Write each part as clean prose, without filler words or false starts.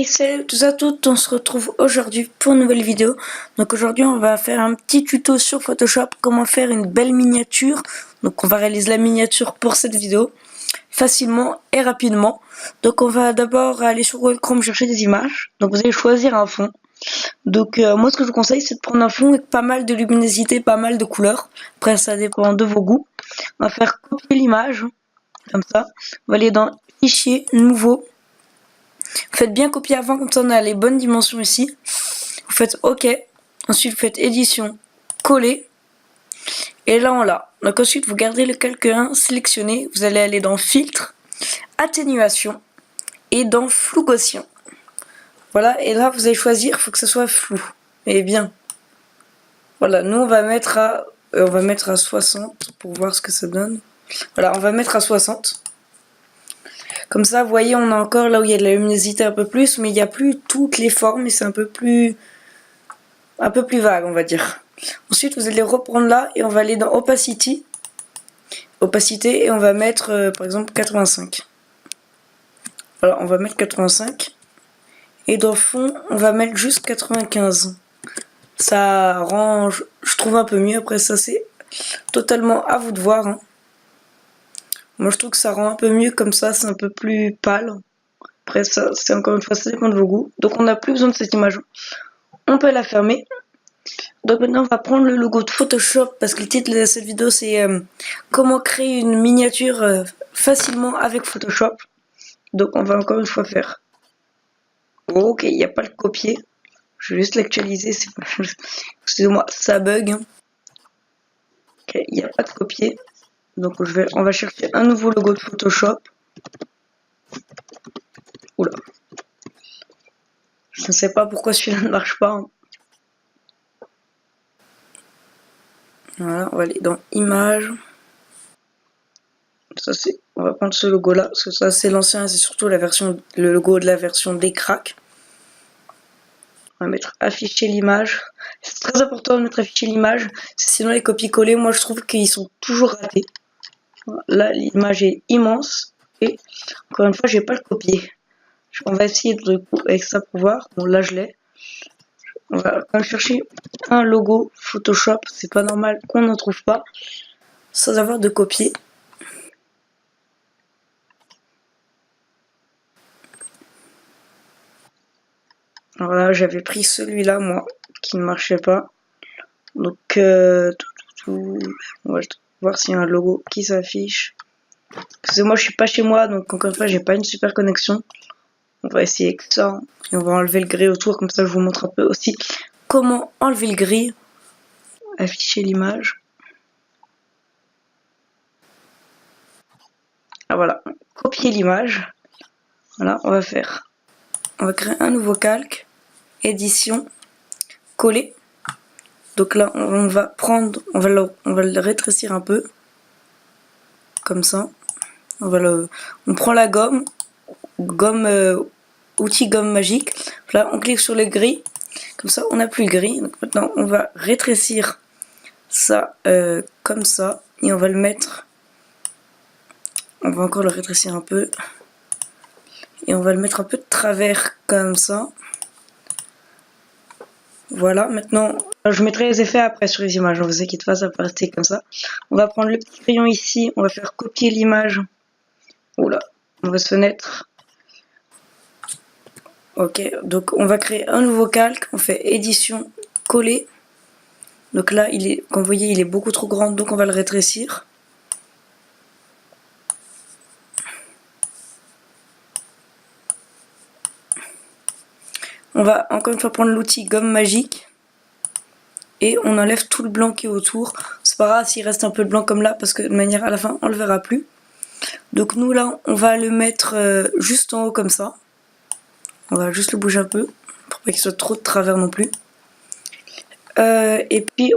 Et salut tous à toutes, on se retrouve aujourd'hui pour une nouvelle vidéo. Donc aujourd'hui on va faire un petit tuto sur Photoshop, comment faire une belle miniature. Donc on va réaliser la miniature pour cette vidéo, facilement et rapidement. Donc on va d'abord aller sur Google Chrome chercher des images. Donc vous allez choisir un fond. Donc moi ce que je vous conseille c'est de prendre un fond avec pas mal de luminosité, pas mal de couleurs. Après ça dépend de vos goûts. On va faire copier l'image, comme ça. On va aller dans Fichier, Nouveau. Faites bien copier avant, comme ça on a les bonnes dimensions ici. Vous faites OK. Ensuite vous faites édition, coller. Et là on l'a. Donc ensuite vous gardez le calque 1 sélectionné. Vous allez aller dans filtre, atténuation et dans flou gaussien. Voilà, et là vous allez choisir, il faut que ce soit flou. Et bien. Voilà, nous on va mettre à 60 pour voir ce que ça donne. Voilà, on va mettre à 60. Comme ça, vous voyez, on a encore là où il y a de la luminosité un peu plus, mais il n'y a plus toutes les formes et c'est un peu plus vague, on va dire. Ensuite, vous allez reprendre là et on va aller dans opacité et on va mettre par exemple 85. Voilà, on va mettre 85 et dans le fond, on va mettre juste 95. Ça range, je trouve un peu mieux. Après ça, c'est totalement à vous de voir, hein. Moi, je trouve que ça rend un peu mieux comme ça, c'est un peu plus pâle. Après ça, c'est encore une fois, ça dépend de vos goûts. Donc on n'a plus besoin de cette image. On peut la fermer. Donc maintenant on va prendre le logo de Photoshop parce que le titre de cette vidéo c'est comment créer une miniature facilement avec Photoshop. Donc on va encore une fois faire. Oh, ok, il n'y a pas le copier. Je vais juste l'actualiser. Excusez-moi, ça bug. Ok, il n'y a pas de copier. Donc on va chercher un nouveau logo de Photoshop. Oula. Je ne sais pas pourquoi celui-là ne marche pas, hein. Voilà, on va aller dans Images. Ça c'est, on va prendre ce logo là, parce que ça c'est l'ancien, c'est surtout le logo de la version des cracks. On va mettre afficher l'image. C'est très important de mettre afficher l'image, sinon les copier-coller, moi je trouve qu'ils sont toujours ratés. Là l'image est immense, et encore une fois j'ai pas le copier. On va essayer de avec ça pour voir. Bon là je l'ai. On va quand même chercher un logo Photoshop, c'est pas normal qu'on n'en trouve pas, sans avoir de copier. Alors là, j'avais pris celui-là, moi, qui ne marchait pas. Donc, on va voir s'il y a un logo qui s'affiche. Parce que moi, je suis pas chez moi, donc encore une fois, j'ai pas une super connexion. On va essayer avec ça. Et on va enlever le gris autour, comme ça, je vous montre un peu aussi comment enlever le gris. Afficher l'image. Ah voilà, copier l'image. Voilà, on va créer un nouveau calque. Édition, coller. Donc là, on va prendre, on va le rétrécir un peu, comme ça. On prend la gomme, outil gomme magique. Là, on clique sur le gris, comme ça, on n'a plus le gris. Donc maintenant, on va rétrécir ça comme ça, et on va le mettre. On va encore le rétrécir un peu, et on va le mettre un peu de travers comme ça. Voilà, maintenant, je mettrai les effets après sur les images, ne vous inquiétez pas, ça va rester comme ça. On va prendre le petit crayon ici, on va faire copier l'image. Oula, mauvaise fenêtre. Ok, donc on va créer un nouveau calque, on fait édition, coller. Donc là, comme vous voyez, il est beaucoup trop grand, donc on va le rétrécir. On va encore une fois prendre l'outil gomme magique. Et on enlève tout le blanc qui est autour. C'est pas grave s'il reste un peu de blanc comme là, parce que de manière à la fin, on le verra plus. Donc nous là, on va le mettre juste en haut comme ça. On va juste le bouger un peu, pour pas qu'il soit trop de travers non plus. Et puis,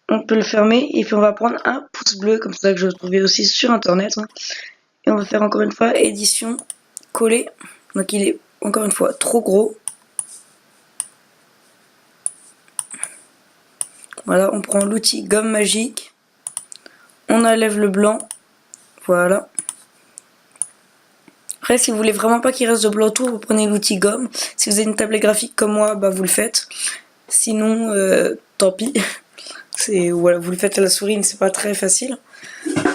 on peut le fermer, et puis on va prendre un pouce bleu, comme ça que je trouvais aussi sur internet. Et on va faire encore une fois édition, coller. Donc il est encore une fois trop gros. Voilà, on prend l'outil gomme magique. On enlève le blanc. Voilà. Après, si vous voulez vraiment pas qu'il reste de blanc autour, vous prenez l'outil gomme. Si vous avez une tablette graphique comme moi, bah vous le faites. Sinon, tant pis. Voilà, vous le faites à la souris, mais c'est pas très facile.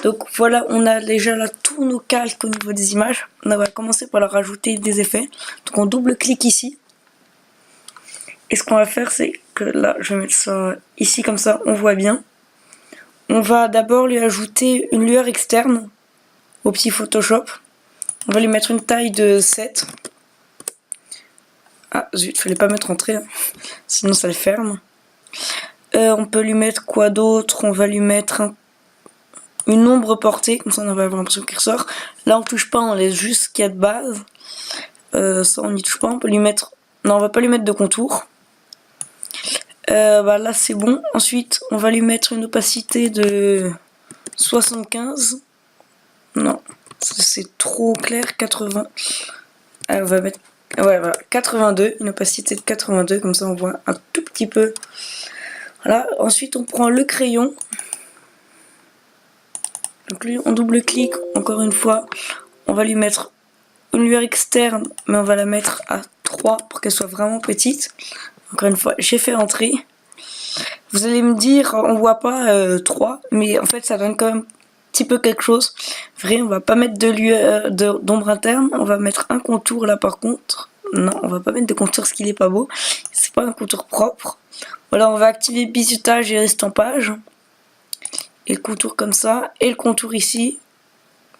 Donc voilà, on a déjà là tous nos calques au niveau des images. On va commencer par leur rajouter des effets. Donc on double-clique ici. Et ce qu'on va faire, c'est que là, je vais mettre ça ici comme ça, on voit bien. On va d'abord lui ajouter une lueur externe au petit Photoshop. On va lui mettre une taille de 7. Ah zut, fallait pas mettre entrée, hein. Sinon ça le ferme. On peut lui mettre quoi d'autre? On va lui mettre une ombre portée, comme ça on va avoir l'impression qu'il ressort. Là on touche pas, on laisse juste ce qu'il y a de base. Ça on n'y touche pas, on peut lui mettre... Non, on va pas lui mettre de contour. Bah là c'est bon. Ensuite on va lui mettre une opacité de 75. Non, c'est trop clair, 80. On va mettre... Ouais, voilà, 82, une opacité de 82, comme ça on voit un tout petit peu. Voilà, ensuite on prend le crayon. Donc lui, on double-clique, encore une fois. On va lui mettre une lueur externe, mais on va la mettre à 3 pour qu'elle soit vraiment petite. Encore une fois, j'ai fait entrer. Vous allez me dire, on voit pas 3, mais en fait ça donne quand même un petit peu quelque chose. Vrai, on va pas mettre de lueur d'ombre interne, on va mettre un contour là par contre. Non, on va pas mettre de contour parce qu'il est pas beau. C'est pas un contour propre. Voilà, on va activer bizutage et estampage. Et le contour comme ça, et le contour ici.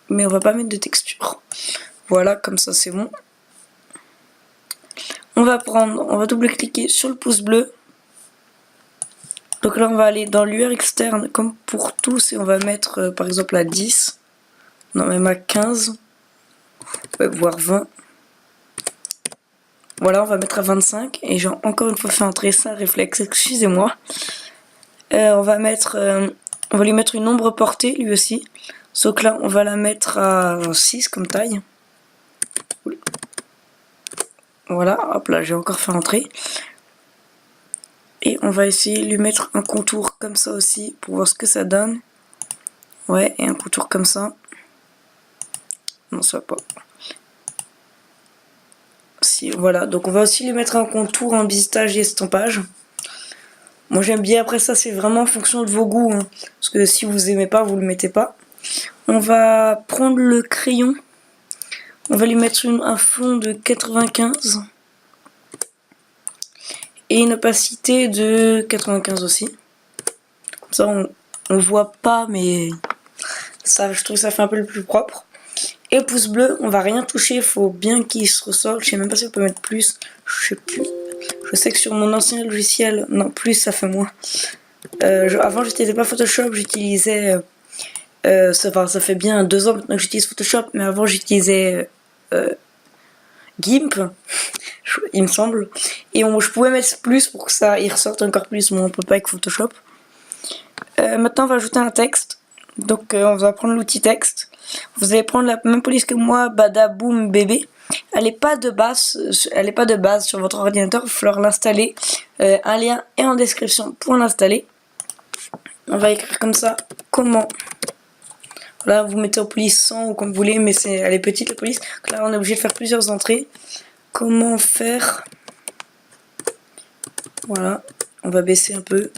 Mais on va pas mettre de texture. Voilà, comme ça c'est bon. On va double-cliquer sur le pouce bleu. Donc là on va aller dans lueur externe comme pour tous et on va mettre par exemple à 10. Non, même à 15. Ouais, voire 20. Voilà, on va mettre à 25 et j'ai encore une fois fait entrer ça, réflexe, excusez-moi. On va lui mettre une ombre portée lui aussi. Sauf que là, on va la mettre à 6 comme taille. Voilà, hop là, j'ai encore fait entrer. Et on va essayer de lui mettre un contour comme ça aussi pour voir ce que ça donne. Ouais, et un contour comme ça. Non, ça va pas. Si, voilà, donc on va aussi lui mettre un contour en bisetage et estampage. Moi j'aime bien, après ça c'est vraiment en fonction de vos goûts, hein, parce que si vous aimez pas, vous le mettez pas. On va prendre le crayon, on va lui mettre un fond de 95 et une opacité de 95 aussi. Comme ça on voit pas, mais ça, je trouve que ça fait un peu le plus propre. Et le pouce bleu, on va rien toucher, il faut bien qu'il se ressorte. Je sais même pas si on peut mettre plus, je sais plus. Je sais que sur mon ancien logiciel, non, plus ça fait moins. Avant j'utilisais pas Photoshop, j'utilisais... ça fait bien 2 ans maintenant que j'utilise Photoshop, mais avant j'utilisais GIMP, il me semble. Et je pouvais mettre plus pour que ça y ressorte encore plus, mais on peut pas avec Photoshop. Maintenant on va ajouter un texte. Donc on va prendre l'outil texte. Vous allez prendre la même police que moi, Badaboom Bébé. Elle n'est pas de base sur votre ordinateur, il va falloir l'installer. Un lien est en description pour l'installer. On va écrire comme ça, comment. Là vous mettez en police 100 ou comme vous voulez, mais elle est petite la police. Donc là on est obligé de faire plusieurs entrées. Comment faire. Voilà, on va baisser un peu.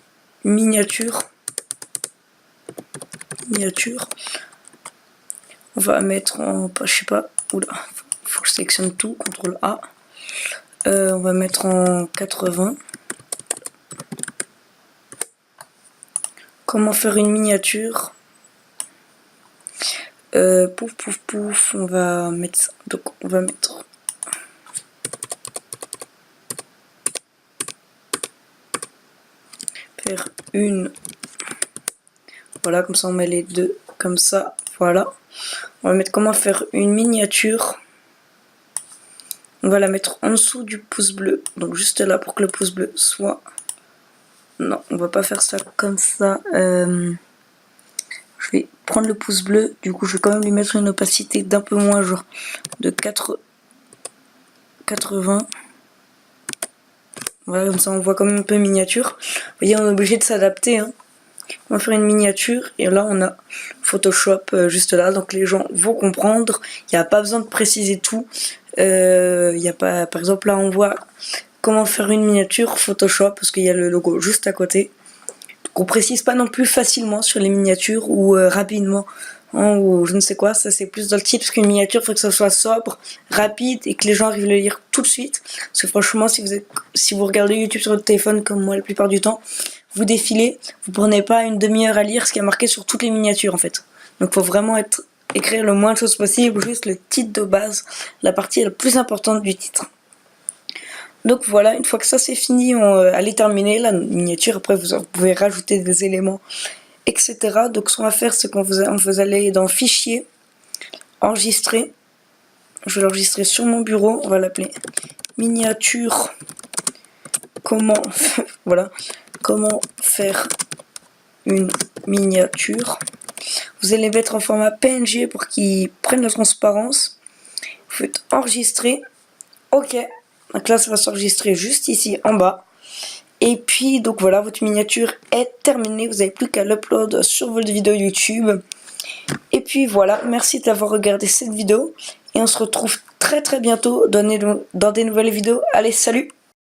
Miniature. On va mettre en, je sais pas, oula, faut que je sélectionne tout, CTRL A. On va mettre en 80. Comment faire une miniature? Pouf pouf pouf, on va mettre ça. Donc on va mettre faire une. Voilà, comme ça on met les deux comme ça. Voilà. On va mettre comment faire une miniature. On va la mettre en dessous du pouce bleu. Donc juste là pour que le pouce bleu soit... Non, on va pas faire ça comme ça. Je vais prendre le pouce bleu. Du coup, je vais quand même lui mettre une opacité d'un peu moins, genre de 80. Voilà, comme ça on voit quand même un peu miniature. Vous voyez, on est obligé de s'adapter, hein. On va faire une miniature et là on a Photoshop juste là, donc les gens vont comprendre. Il n'y a pas besoin de préciser tout. Il y a pas, par exemple là on voit comment faire une miniature Photoshop parce qu'il y a le logo juste à côté. Donc on précise pas non plus facilement sur les miniatures ou rapidement hein, ou je ne sais quoi. Ça c'est plus dans le titre parce qu'une miniature il faut que ça soit sobre, rapide et que les gens arrivent à le lire tout de suite. Parce que franchement si vous regardez YouTube sur votre téléphone comme moi la plupart du temps, vous défilez, vous prenez pas une demi-heure à lire ce qui est marqué sur toutes les miniatures en fait. Donc faut vraiment écrire le moins de choses possible, juste le titre de base, la partie la plus importante du titre. Donc voilà, une fois que ça c'est fini, elle est terminée la miniature. Après vous pouvez rajouter des éléments, etc. Donc ce qu'on va faire, c'est qu'on vous allez dans Fichier, Enregistrer. Je vais l'enregistrer sur mon bureau. On va l'appeler miniature. Comment voilà, comment faire une miniature. Vous allez mettre en format PNG pour qu'il prenne la transparence. Vous faites enregistrer. OK. Donc là, ça va s'enregistrer juste ici en bas. Et puis, donc voilà, votre miniature est terminée. Vous n'avez plus qu'à l'upload sur votre vidéo YouTube. Et puis voilà, merci d'avoir regardé cette vidéo. Et on se retrouve très bientôt dans des nouvelles vidéos. Allez, salut!